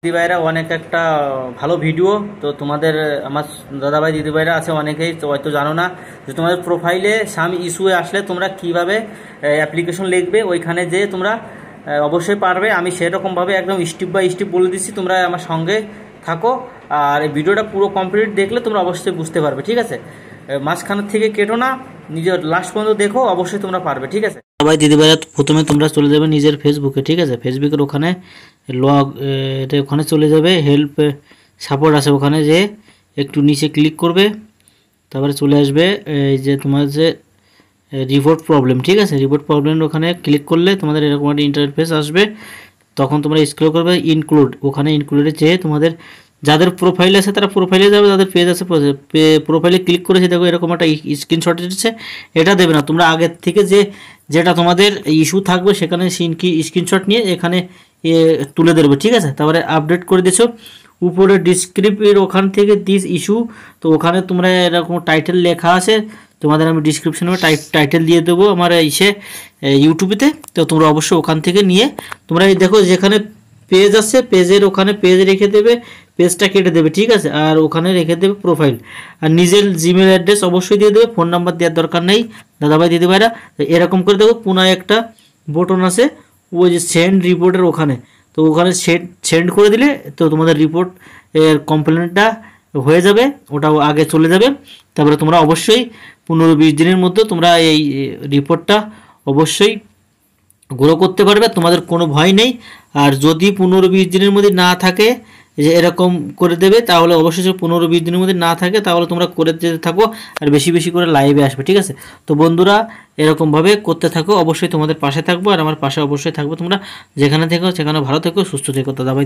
দিদিভাইরা অনেক একটা ভালো ভিডিও তো তোমাদের আমার দাদাভাই দিদিভাইরা আছে অনেকেই তো হয়তো জানো না যে তোমাদের প্রোফাইলে সাম ইস্যুয়ে আসলে তোমরা কিভাবে অ্যাপ্লিকেশন লিখবে ওইখানে যে তোমরা অবশ্যই পারবে। আমি সেরকমভাবে একদম স্টেপ বাই স্টেপ বলে দিচ্ছি, তোমরা আমার সঙ্গে থাকো আর এই ভিডিওটা পুরো কমপ্লিট দেখলে তোমরা অবশ্যই বুঝতে পারবে। ঠিক আছে, মাঝখানের থেকে কেটো না, নিজের লাস্ট পর্যন্ত দেখো, অবশ্যই তোমরা পারবে। ঠিক আছে ভাই দিদিভাইরা, প্রথমে তোমরা চলে যাবে নিজের ফেসবুকে। ঠিক আছে, ফেসবুকের ওখানে লগ এটা ওখানে চলে যাবে, হেল্প সাপোর্ট আছে ওখানে, যে একটু নিচে ক্লিক করবে, তারপরে চলে আসবে এই যে তোমার যে রিপোর্ট প্রবলেম। ঠিক আছে, রিপোর্ট প্রবলেম ওখানে ক্লিক করলে তোমাদের এরকম একটা ইন্টারফেস আসবে। তখন তোমরা স্ক্রল করবে ইনক্লুড, ওখানে ইনক্লুডে যেয়ে তোমাদের যাদের প্রোফাইল আছে তারা প্রোফাইলে যাবে, যাদের পেজ আছে প্রোফাইলে ক্লিক করেছে, দেখো এরকম একটা স্ক্রিনশট দিচ্ছে। এটা দেবে না, তোমরা আগের থেকে যেটা তোমাদের ইস্যু থাকবে সেখানে স্ক্রিনশট নিয়ে এখানে তুলে দেবে। ঠিক আছে, তারপরে আপডেট করে দিছো উপরে ডিসক্রিপের ওখান থেকে দিস ইস্যু, তো ওখানে তোমরা এরকম টাইটেল লেখা আছে, তোমাদের আমি ডিসক্রিপশনে টাইটেল দিয়ে দেবো আমার ইউটিউবেতে। তো তোমরা অবশ্যই ওখান থেকে নিয়ে তোমরা এই দেখো যেখানে পেজ আছে পেজের ওখানে পেজ রেখে দেবে, পেজটা কেটে দেবে। ঠিক আছে, আর ওখানে রেখে দেবে প্রোফাইল, আর নিজের জিমেল অ্যাড্রেস অবশ্যই দিয়ে দেবে, ফোন নাম্বার দেওয়ার দরকার নেই দাদাভাই দিদিভাইরা। এরকম করে দেখো পুনः একটা বটন আছে ওই যে সেন্ড রিপোর্টের ওখানে, তো ওখানে সেন্ড করে দিলে তো তোমাদের রিপোর্ট এর কমপ্লেনটা হয়ে যাবে, ওটাও আগে চলে যাবে। তারপরে তোমরা অবশ্যই 15-20 দিনের মধ্যে তোমরা এই রিপোর্টটা অবশ্যই গ্রো করতে পারবে, তোমাদের কোনো ভয় নেই। আর যদি 15-20 দিনের মধ্যে না থাকে যে এরকম করে দেবে, তাহলে অবশ্যই 15-20 দিনের মধ্যে না থাকে তাহলে তোমরা করে যেতে থাকো আর বেশি বেশি করে লাইভে আসবে। ঠিক আছে, তো বন্ধুরা এরকমভাবে করতে থাকো, অবশ্যই তোমাদের পাশে থাকবো আর আমার পাশে অবশ্যই থাকবো। তোমরা যেখানে থেকো সেখানে ভালো থেকো, সুস্থ থেকো দাদাভাই।